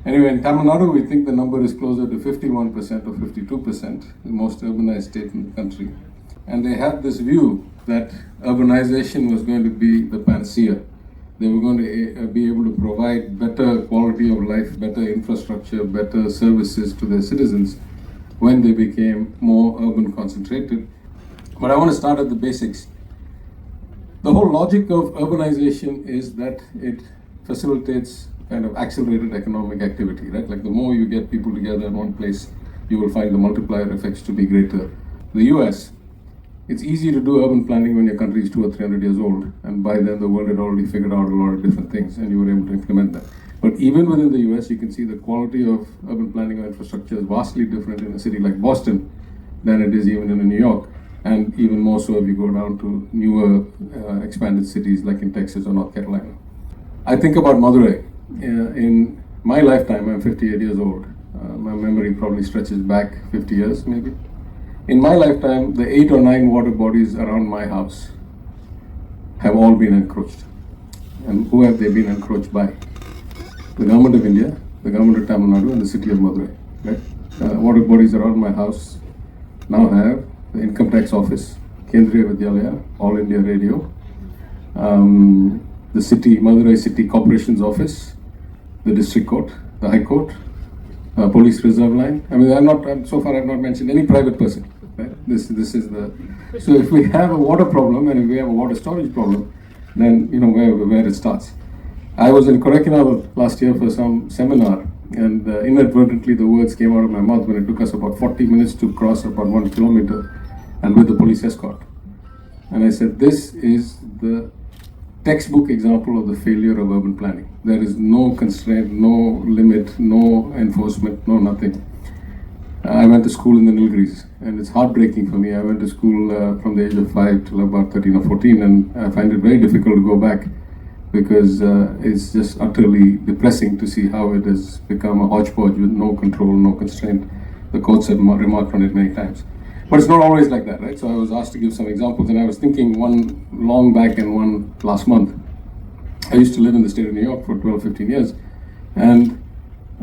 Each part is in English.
Anyway, in Tamil Nadu, we think the number is closer to 51% or 52%, the most urbanized state in the country. And they had this view that urbanization was going to be the panacea. They were going to be able to provide better quality of life, better infrastructure, better services to their citizens when they became more urban concentrated. But I want to start at the basics. The whole logic of urbanization is that it facilitates kind of accelerated economic activity, right? Like the more you get people together in one place, you will find the multiplier effects to be greater. The US, it's easy to do urban planning when your country is 200 or 300 years old, and by then the world had already figured out a lot of different things and you were able to implement that. But even within the US, you can see the quality of urban planning or infrastructure is vastly different in a city like Boston than it is even in New York, and even more so if you go down to newer expanded cities like in Texas or North Carolina. I think about Madurai. In my lifetime, I'm 58 years old. My memory probably stretches back 50 years maybe. In my lifetime, the 8 or 9 water bodies around my house have all been encroached. And who have they been encroached by? The government of India, the government of Tamil Nadu, and the city of Madurai. Right? Water bodies around my house now have the Income Tax Office, Kendriya Vidyalaya, All India Radio, the city, Madurai City Corporation's office, the district court, the high court, police reserve line. I mean, so far I've not mentioned any private person. Right? This is the. So if we have a water problem and if we have a water storage problem, then you know where it starts. I was in Kodaikanal last year for some seminar, and inadvertently the words came out of my mouth when it took us about 40 minutes to cross about 1 kilometer, and with the police escort. And I said, this is the textbook example of the failure of urban planning. There is no constraint, no limit, no enforcement, no nothing. I went to school in the Nilgiris, and it's heartbreaking for me. I went to school from the age of 5 till about 13 or 14, and I find it very difficult to go back because it's just utterly depressing to see how it has become a hodgepodge with no control, no constraint. The courts have remarked on it many times. But it's not always like that, right? So I was asked to give some examples, and I was thinking one long back and one last month. I used to live in the state of New York for 12, 15 years. And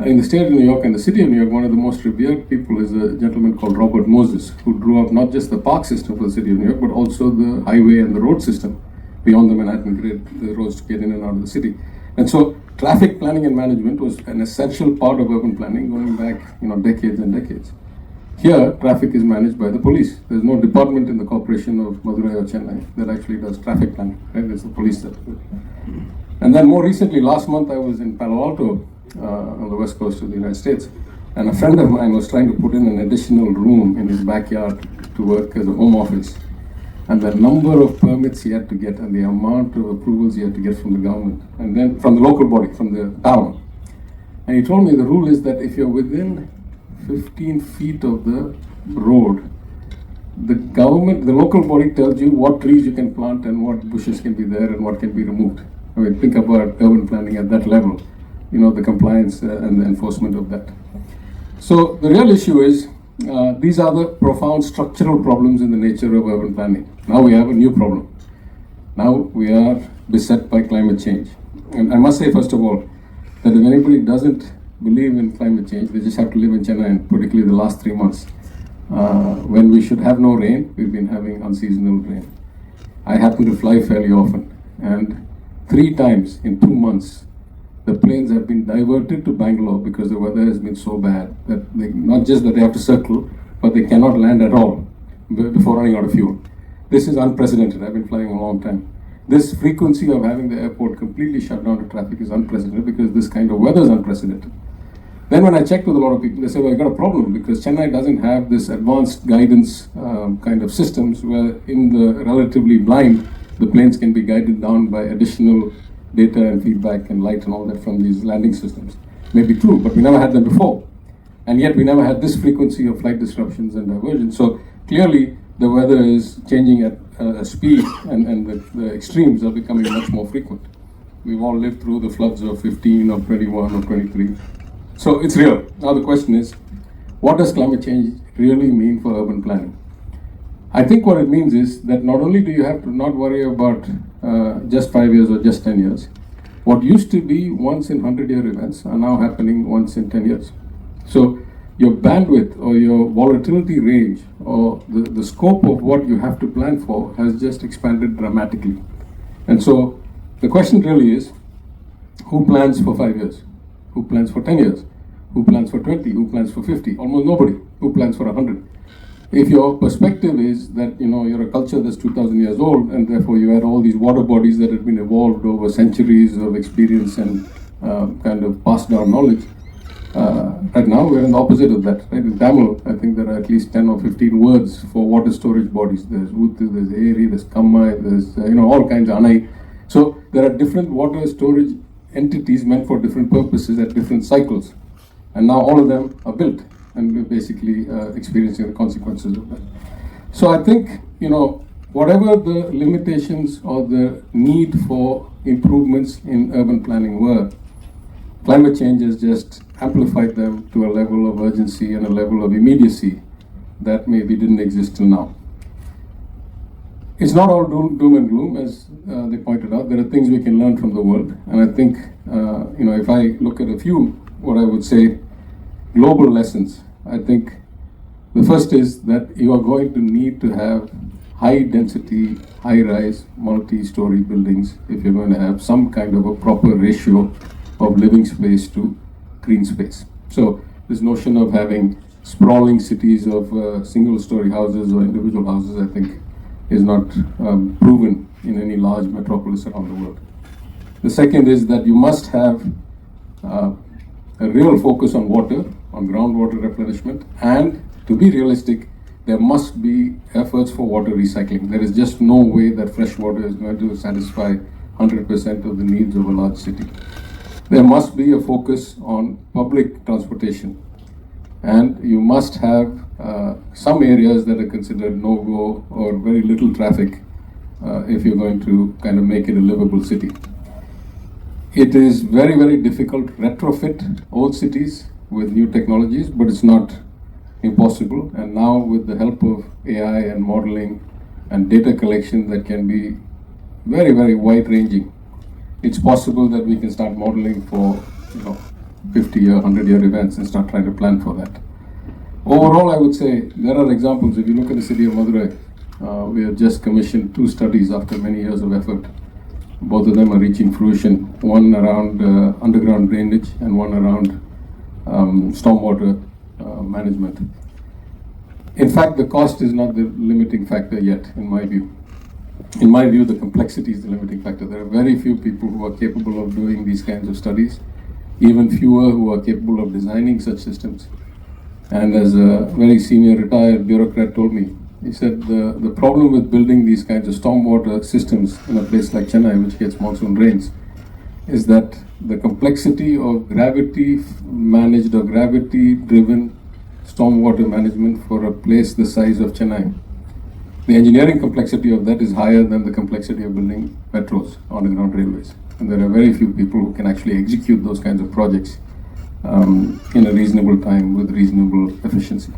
in the state of New York and the city of New York, one of the most revered people is a gentleman called Robert Moses, who drew up not just the park system for the city of New York, but also the highway and the road system beyond the Manhattan grid, the roads to get in and out of the city. And so traffic planning and management was an essential part of urban planning going back, decades and decades. Here, traffic is managed by the police. There's no department in the corporation of Madurai or Chennai that actually does traffic planning, right? It's the police that do it. And then more recently, last month, I was in Palo Alto, on the west coast of the United States, and a friend of mine was trying to put in an additional room in his backyard to work as a home office. And the number of permits he had to get and the amount of approvals he had to get from the government, and then from the local body, from the town. And he told me the rule is that if you're within 15 feet of the road, the government, the local body tells you what trees you can plant and what bushes can be there and what can be removed. I mean, think about urban planning at that level, the compliance and the enforcement of that. So the real issue is, these are the profound structural problems in the nature of urban planning. Now we have a new problem. Now we are beset by climate change. And I must say, first of all, that if anybody doesn't believe in climate change, they just have to live in Chennai, and particularly the last 3 months. When we should have no rain, we've been having unseasonal rain. I happen to fly fairly often, and 3 times in 2 months, the planes have been diverted to Bangalore because the weather has been so bad that not just that they have to circle, but they cannot land at all before running out of fuel. This is unprecedented. I've been flying a long time. This frequency of having the airport completely shut down to traffic is unprecedented because this kind of weather is unprecedented. Then when I checked with a lot of people, they say, well, I got a problem because Chennai doesn't have this advanced guidance kind of systems where in the relatively blind, the planes can be guided down by additional data and feedback and light and all that from these landing systems. Maybe true, but we never had them before. And yet we never had this frequency of flight disruptions and diversions. So clearly the weather is changing at a speed and the extremes are becoming much more frequent. We've all lived through the floods of 15 or 21 or 23. So it's real. Now the question is, what does climate change really mean for urban planning? I think what it means is that not only do you have to not worry about just 5 years or just 10 years, What used to be once in 100-year events are now happening once in 10 years. So your bandwidth or your volatility range or the scope of what you have to plan for has just expanded dramatically. And so the question really is, who plans for 5 years? Who plans for 10 years? Who plans for 20? Who plans for 50? Almost nobody. Who plans for 100? If your perspective is that you're a culture that's 2,000 years old, and therefore you had all these water bodies that have been evolved over centuries of experience and kind of passed down knowledge, right now we're in the opposite of that. Right? In Tamil, I think there are at least 10 or 15 words for water storage bodies. There's Uthu, there's Eri, there's Kammai, there's all kinds of Anai. So there are different water storage entities meant for different purposes at different cycles, and now all of them are built, and we're basically experiencing the consequences of that. So I think, whatever the limitations or the need for improvements in urban planning were, climate change has just amplified them to a level of urgency and a level of immediacy that maybe didn't exist till now. It's not all doom and gloom, as they pointed out. There are things we can learn from the world, and I think, if I look at a few, what I would say, global lessons, I think the first is that you are going to need to have high density, high rise, multi-story buildings if you're going to have some kind of a proper ratio of living space to green space. So this notion of having sprawling cities of single-story houses or individual houses, I think, is not proven in any large metropolis around the world. The second is that you must have a real focus on water, on groundwater replenishment, and to be realistic, there must be efforts for water recycling. There is just no way that fresh water is going to satisfy 100% of the needs of a large city. There must be a focus on public transportation, and you must have some areas that are considered no-go or very little traffic if you're going to kind of make it a livable city. It is very, very difficult to retrofit old cities with new technologies, but it's not impossible. And now with the help of AI and modeling and data collection that can be very, very wide-ranging, it's possible that we can start modeling for 50-year, 100-year events and start trying to plan for that. Overall, I would say there are examples. If you look at the city of Madurai, we have just commissioned 2 studies after many years of effort. Both of them are reaching fruition, one around underground drainage and one around stormwater management. In fact, the cost is not the limiting factor yet, in my view. In my view, the complexity is the limiting factor. There are very few people who are capable of doing these kinds of studies, even fewer who are capable of designing such systems. And as a very senior retired bureaucrat told me, he said the problem with building these kinds of stormwater systems in a place like Chennai, which gets monsoon rains, is that the complexity of gravity managed or gravity driven stormwater management for a place the size of Chennai, the engineering complexity of that is higher than the complexity of building metros, underground railways. And there are very few people who can actually execute those kinds of projects in a reasonable time with reasonable efficiency.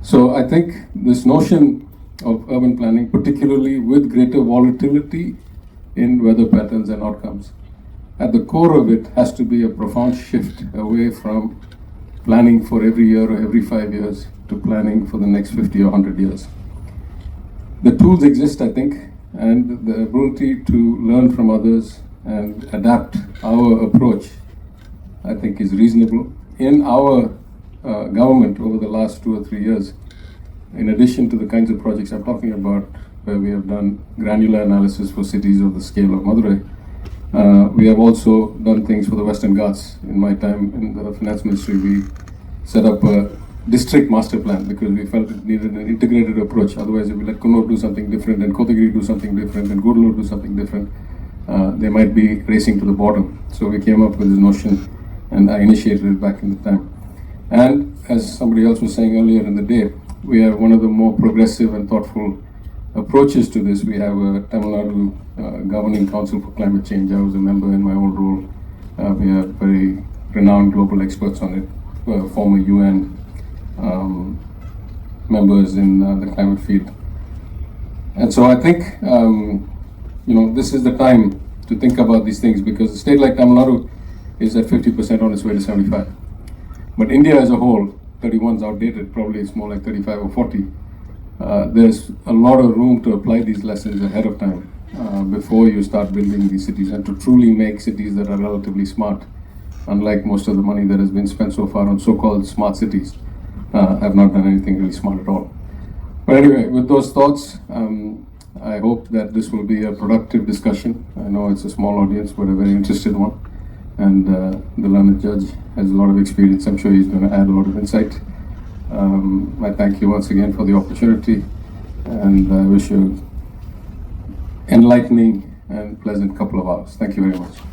So I think this notion of urban planning, particularly with greater volatility in weather patterns and outcomes, at the core of it has to be a profound shift away from planning for every year or every 5 years to planning for the next 50 or 100 years. The tools exist, I think, and the ability to learn from others and adapt our approach, I think, is reasonable. In our government over the last 2 or 3 years, in addition to the kinds of projects I'm talking about, where we have done granular analysis for cities of the scale of Madurai, we have also done things for the Western Ghats. In my time in the finance ministry, we set up a district master plan because we felt it needed an integrated approach. Otherwise, if we let Kannur do something different and Kotagiri do something different and Gudalur do something different, they might be racing to the bottom. So we came up with this notion, and I initiated it back in the time. And as somebody else was saying earlier in the day, we have one of the more progressive and thoughtful approaches to this. We have a Tamil Nadu Governing Council for Climate Change. I was a member in my old role. We have very renowned global experts on it, former UN members in the climate field. And so I think, this is the time to think about these things, because a state like Tamil Nadu is at 50% on its way to 75. But India as a whole, 31 is outdated, probably it's more like 35 or 40. There's a lot of room to apply these lessons ahead of time before you start building these cities, and to truly make cities that are relatively smart, unlike most of the money that has been spent so far on so-called smart cities. Have not done anything really smart at all. But anyway, with those thoughts, I hope that this will be a productive discussion. I know it's a small audience, but a very interested one. And the learned judge has a lot of experience. I'm sure he's going to add a lot of insight. I thank you once again for the opportunity, and I wish you enlightening and pleasant couple of hours. Thank you very much.